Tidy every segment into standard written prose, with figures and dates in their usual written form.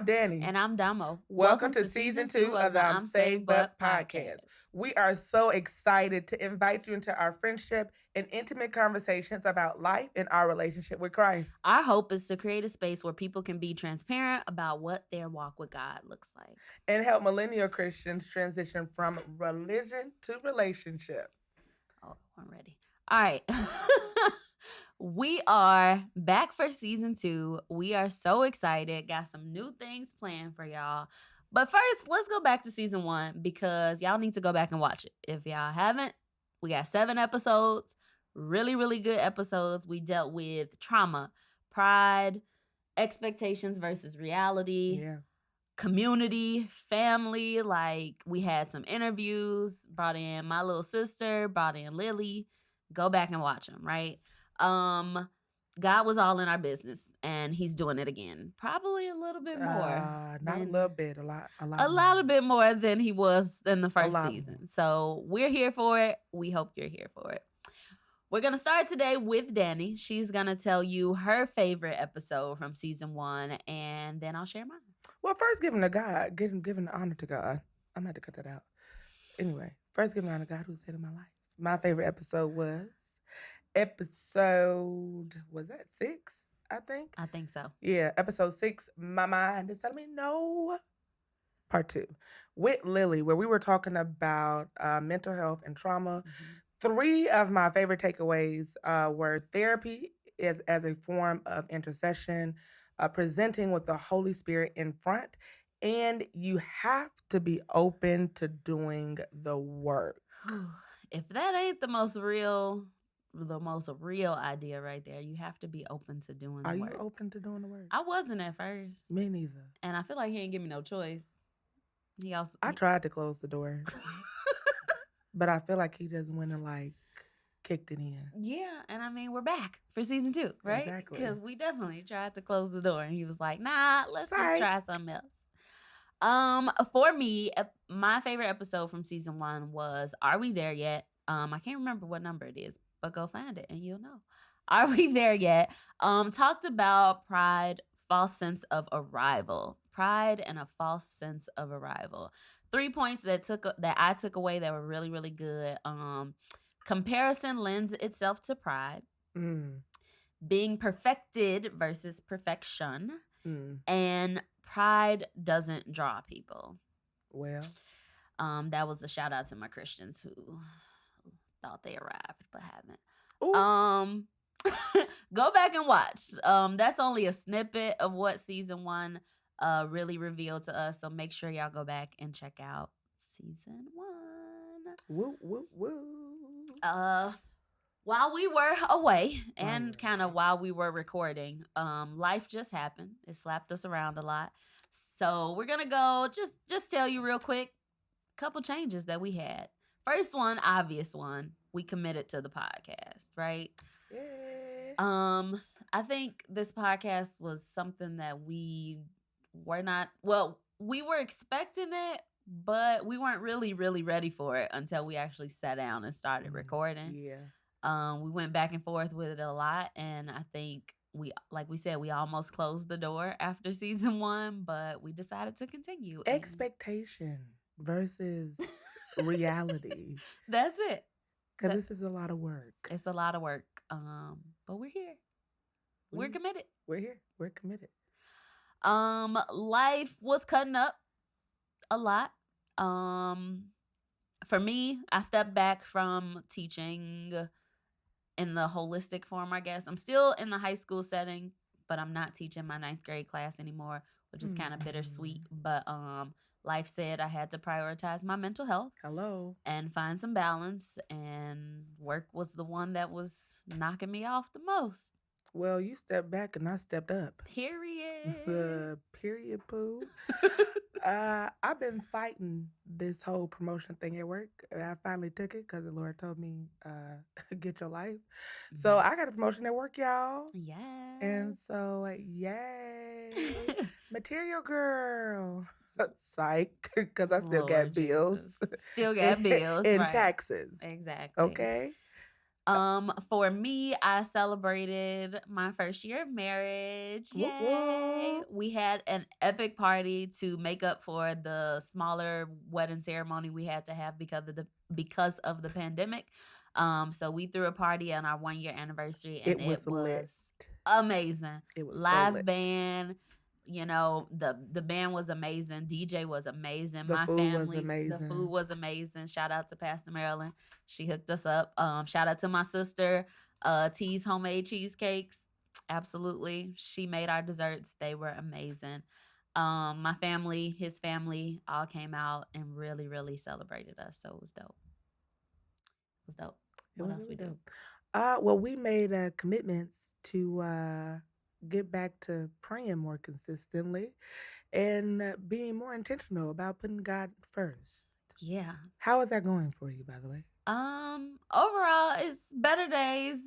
Dani. And I'm Domo. Welcome to season 2 of the I'm Saved But podcast. We are so excited to invite you into our friendship and intimate conversations about life and our relationship with Christ. Our hope is to create a space where people can be transparent about what their walk with God looks like. And help millennial Christians transition from religion to relationship. Oh, I'm ready. All right. We are back for season 2. We are so excited. Got some new things planned for y'all. But first, let's go back to season 1 because y'all need to go back and watch it. If y'all haven't, we got 7 episodes. Really, really good episodes. We dealt with trauma, pride, expectations versus reality. Yeah. Community, family. Like, we had some interviews, brought in my little sister, brought in Lily. Go back and watch them, right? God was all in our business, and he's doing it again. Probably a little bit more. Not a little bit, a lot a lot bit more than he was in the first lot season. more. So we're here for it. We hope you're here for it. We're going to start today with Dani. She's going to tell you her favorite episode from season 1, and then I'll share mine. Well, first giving to God, giving the honor to God. I'm going to have to cut that out. Anyway, first giving honor to God who said in my life. My favorite episode was was that 6, I think? I think so. Yeah, episode 6, My Mind is Telling Me No. Part 2, with Lily, where we were talking about mental health and trauma. Mm-hmm. 3 of my favorite takeaways were therapy as a form of intercession, presenting with the Holy Spirit in front, and you have to be open to doing the work. If that ain't the most real idea right there, you have to be open to doing the work. Are you open to doing the work? I wasn't at first. Me neither. And I feel like he ain't give me no choice. I tried to close the door. But I feel like he just went and kicked it in. Yeah, and I mean, we're back for season 2, right? Exactly. Because we definitely tried to close the door, and he was like, nah, let's just try something else. For me, my favorite episode from season 1 was Are We There Yet? I can't remember what number it is, but go find it and you'll know. Are We There Yet? Talked about pride, false sense of arrival. Pride and a false sense of arrival. 3 points that I took away that were really, really good. Comparison lends itself to pride. Being perfected versus perfection. And pride doesn't draw people. Well, that was a shout out to my Christians who thought they arrived but haven't. Go back and watch. That's only a snippet of what season 1 really revealed to us. So make sure y'all go back and check out season 1. Woo, woo, woo. While we were away and kind of while we were recording, life just happened. It slapped us around a lot. So we're gonna go just tell you real quick a couple changes that we had. First one, obvious one, we committed to the podcast, right? Yeah. I think this podcast was something that we were expecting it, but we weren't really, really ready for it until we actually sat down and started recording. Yeah. We went back and forth with it a lot, and I think we almost closed the door after season 1, but we decided to continue. Expectation versus reality. That's it. Because this is a lot of work. It's a lot of work. But we're here. We're committed. We're here. We're committed. Life was cutting up a lot. For me, I stepped back from teaching in the holistic form, I guess. I'm still in the high school setting, but I'm not teaching my 9th grade class anymore, which is kind of bittersweet. But life said I had to prioritize my mental health. Hello. And find some balance, and work was the one that was knocking me off the most. Well, you stepped back and I stepped up. Period. Period, poo. I've been fighting this whole promotion thing at work. I finally took it because the Lord told me, get your life. Mm-hmm. So I got a promotion at work, y'all. Yeah. And so, yay. Material girl. Psych, because I still got bills. Still got bills. And right. taxes. Exactly. Okay. For me, I celebrated my first year of marriage. Whoop, Yay! whoop. We had an epic party to make up for the smaller wedding ceremony we had to have because of the pandemic. So we threw a party on our 1 year anniversary, and It it was lit. was amazing. It was so Live lit. band, the band was amazing. DJ was amazing. The My food was family, the food amazing. was amazing. Shout out to Pastor Marilyn. She hooked us up. Shout out to my sister, T's homemade cheesecakes. Absolutely. She made our desserts. They were amazing. My family, his family, all came out and really, really celebrated us. So it was dope. It was dope. What else we do? Well, we made commitments to get back to praying more consistently and being more intentional about putting God first. Yeah. How is that going for you, by the way? Overall, it's better days.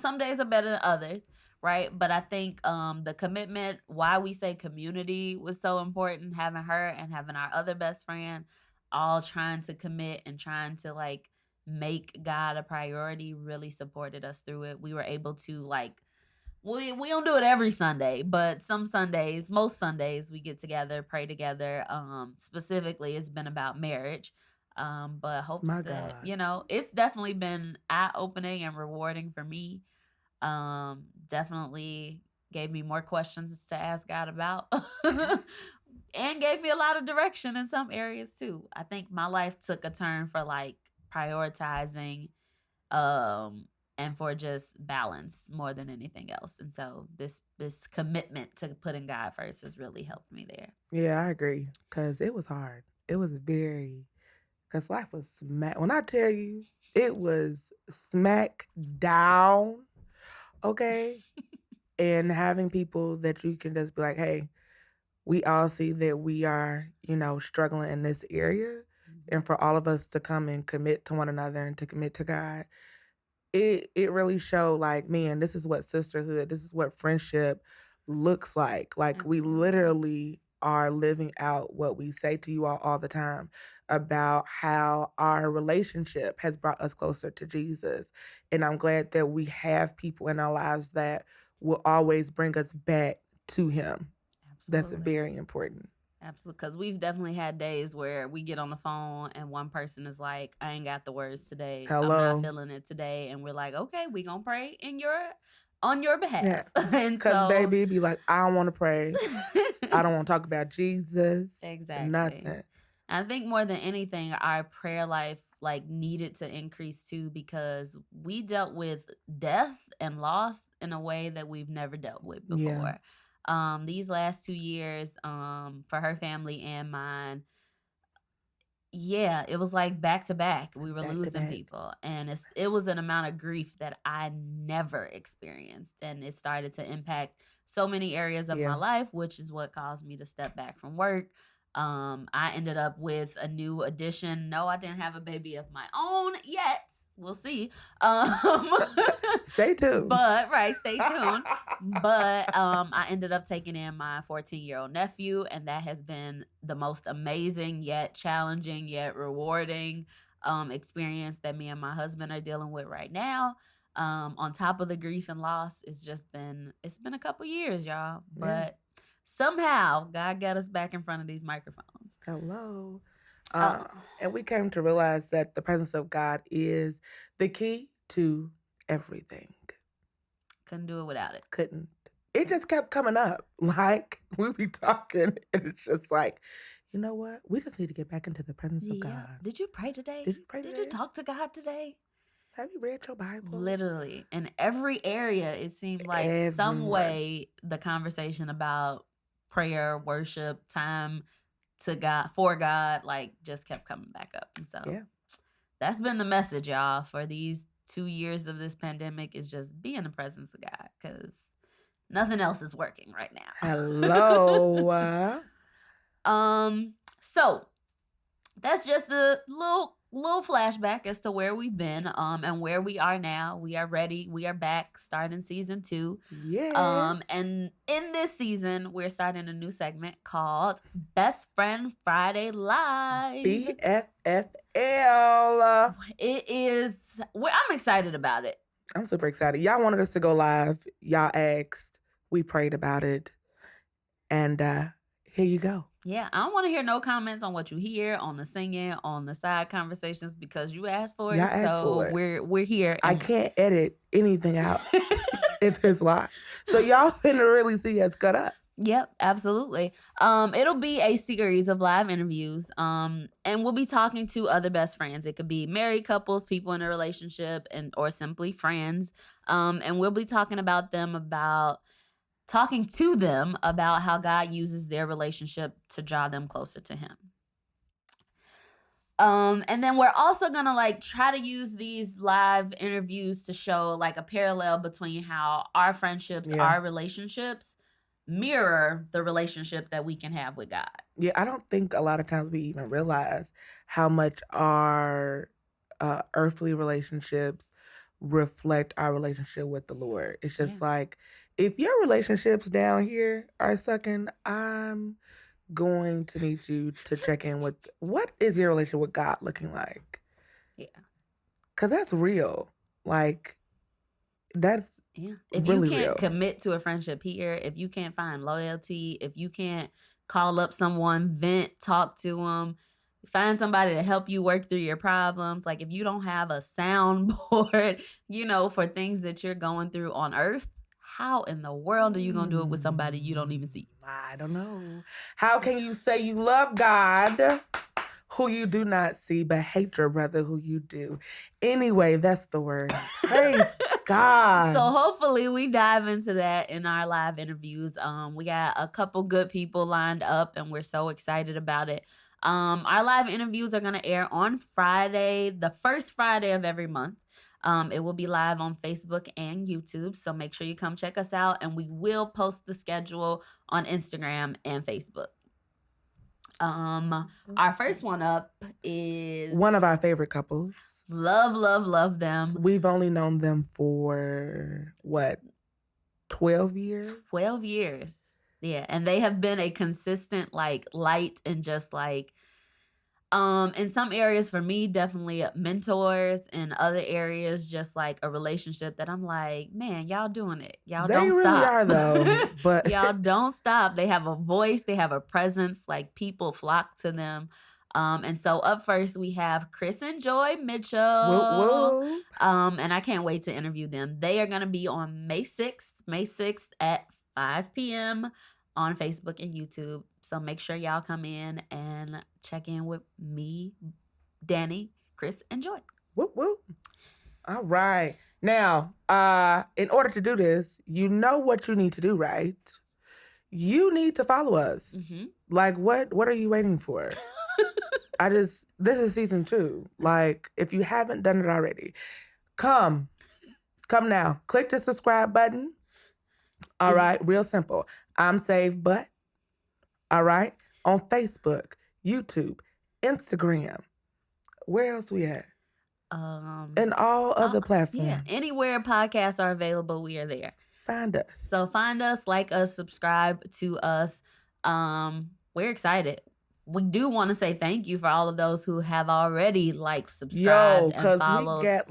Some days are better than others, right? But I think the commitment, why we say community was so important, having her and having our other best friend all trying to commit and trying to like make God a priority really supported us through it. We were able to we don't do it every Sunday, but some Sundays, most Sundays, we get together, pray together. Specifically, it's been about marriage. But hopes My that God. it's definitely been eye-opening and rewarding for me. Definitely gave me more questions to ask God about, and gave me a lot of direction in some areas too. I think my life took a turn for like prioritizing, and for just balance more than anything else. And so this commitment to putting God first has really helped me there. Yeah, I agree. Because it was hard. It was because life was smack. When I tell you, it was smack down, okay? And having people that you can just be like, hey, we all see that we are, struggling in this area. And for all of us to come and commit to one another and to commit to God, it really showed like, man, this is what sisterhood, this is what friendship looks like. Like we Absolutely. literally are living out what we say to you all the time about how our relationship has brought us closer to Jesus. And I'm glad that we have people in our lives that will always bring us back to him. That's Absolutely. very important. Absolutely. Because we've definitely had days where we get on the phone and one person is like, I ain't got the words today. I'm Hello. not feeling it today. And we're like, okay, we gonna pray on your behalf. Yeah. And Because so baby be like, I don't want to pray. I don't want to talk about Jesus. exactly. Nothing. I think more than anything, our prayer life like needed to increase too, because we dealt with death and loss in a way that we've never dealt with before. Yeah. These last 2 years, for her family and mine, yeah, it was like back to back. We were Back to losing back. people, and it was an amount of grief that I never experienced, and it started to impact so many areas of my Yeah. life, which is what caused me to step back from work. I ended up with a new addition. No, I didn't have a baby of my own yet. We'll see. Stay tuned. Stay tuned. But I ended up taking in my 14-year-old nephew, and that has been the most amazing yet challenging yet rewarding experience that me and my husband are dealing with right now. On top of the grief and loss, it's been a couple years, y'all. But somehow God got us back in front of these microphones. Hello. And we came to realize that the presence of God is the key to everything. Couldn't do it without it. Couldn't. It just kept coming up. Like we be talking, and it's just like, you know what? We just need to get back into the presence of God. Did you pray today? Did you pray today? Did you talk to God today? Have you read your Bible? Literally. In every area, it seemed like some way the conversation about prayer, worship, time to God, for God, like just kept coming back up. And so that's been the message, y'all, for these 2 years of this pandemic, is just be in the presence of God, because nothing else is working right now. Hello. So that's just a little flashback as to where we've been and where we are now. We are ready. We are back starting season 2. Yes. And in this season, we're starting a new segment called Best Friend Friday Live. BFFL. It is, I'm excited about it. I'm super excited. Y'all wanted us to go live. Y'all asked. We prayed about it. And here you go. Yeah, I don't want to hear no comments on what you hear, on the singing, on the side conversations, because you asked for it. Y'all asked for it. We're here. I can't edit anything out if it's live. So y'all finna really see us cut up. Yep, absolutely. It'll be a series of live interviews. And we'll be talking to other best friends. It could be married couples, people in a relationship, or simply friends. And we'll be talking to them about how God uses their relationship to draw them closer to Him. And then we're also gonna try to use these live interviews to show a parallel between how our friendships, our relationships mirror the relationship that we can have with God. Yeah, I don't think a lot of times we even realize how much our earthly relationships reflect our relationship with the Lord. It's just like, if your relationships down here are sucking, I'm going to need you to check in with what is your relationship with God looking like? Yeah. Because that's real. That's if really you can't real. Commit to a friendship here, if you can't find loyalty, if you can't call up someone, vent, talk to them, find somebody to help you work through your problems, if you don't have a soundboard, for things that you're going through on earth, how in the world are you going to do it with somebody you don't even see? I don't know. How can you say you love God who you do not see, but hate your brother who you do? Anyway, that's the word. Praise God. So hopefully we dive into that in our live interviews. We got a couple good people lined up, and we're so excited about it. Our live interviews are going to air on Friday, the first Friday of every month. It will be live on Facebook and YouTube, so make sure you come check us out, and we will post the schedule on Instagram and Facebook. Our first one up is one of our favorite couples. Love them. We've only known them for what, 12 years? 12 years. Yeah, and they have been a consistent light and just in some areas for me, definitely mentors. In other areas, just a relationship that I'm like, man, y'all doing it. Y'all they don't really stop. Are though. But y'all don't stop. They have a voice. They have a presence. People flock to them. And so up first we have Chris and Joy Mitchell. Whoop, whoop. And I can't wait to interview them. They are going to be on May 6th at 5 p.m. on Facebook and YouTube. So make sure y'all come in and check in with me, Dani, Chris, and Joy. Whoop, whoop. All right. Now, in order to do this, you know what you need to do, right? You need to follow us. Mm-hmm. What are you waiting for? this is season 2. If you haven't done it already, come now. Click the subscribe button. All right. Real simple. I'm saved, but all right. On Facebook, YouTube, Instagram. Where else we at? And all other platforms. Yeah. Anywhere podcasts are available, we are there. Find us. So find us, like us, subscribe to us. We're excited. We do want to say thank you for all of those who have already subscribed and followed. We get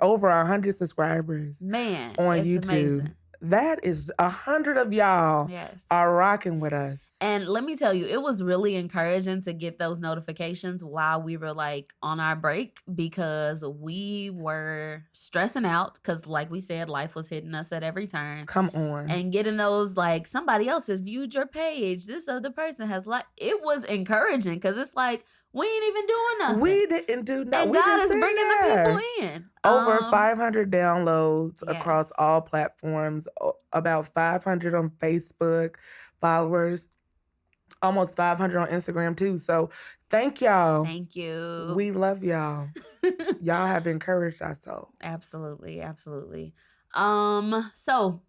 over 100 subscribers. Man, on YouTube. Amazing. That is 100 of y'all are rocking with us. And let me tell you, it was really encouraging to get those notifications while we were on our break, because we were stressing out because we said, life was hitting us at every turn. Come on. And getting those somebody else has viewed your page. This other person has it was encouraging because it's we ain't even doing nothing. We didn't do nothing. And God is bringing the people in. Over 500 downloads across all platforms, about 500 on Facebook, followers, almost 500 on Instagram too. So thank y'all. Thank you. We love y'all. Y'all have encouraged our soul. Absolutely. Absolutely. So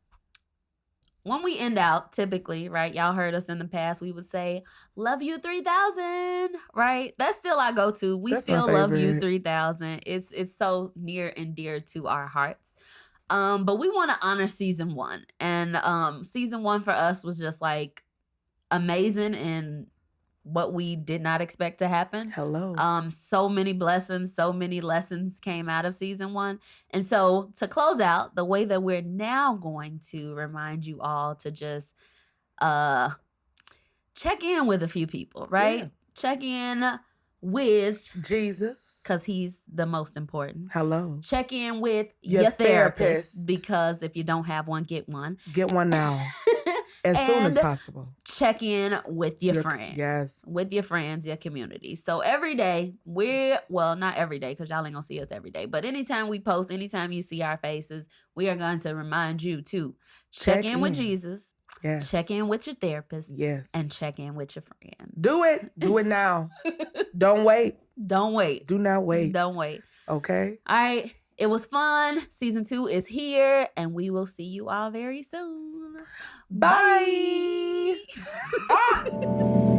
when we end out, typically, right, y'all heard us in the past, we would say, love you 3,000, right? That's still our go-to. That's still love you 3,000. It's so near and dear to our hearts. But we want to honor season 1. And season 1 for us was just amazing in what we did not expect to happen. Hello. So many blessings, so many lessons came out of season 1. And so to close out, the way that we're now going to remind you all to just check in with a few people, right? Yeah. Check in with Jesus, because he's the most important. Hello. Check in with your therapist, because if you don't have one, get one. Get one now. As soon as possible. Check in with your friends. Yes. With your friends, your community. So every day, not every day, because y'all ain't going to see us every day, but anytime we post, anytime you see our faces, we are going to remind you to check in with Jesus. Yes. Check in with your therapist. Yes. And check in with your friends. Do it. Do it now. Don't wait. Don't wait. Do not wait. Don't wait. Okay. All right. It was fun. Season 2 is here, and we will see you all very soon. Bye. Bye.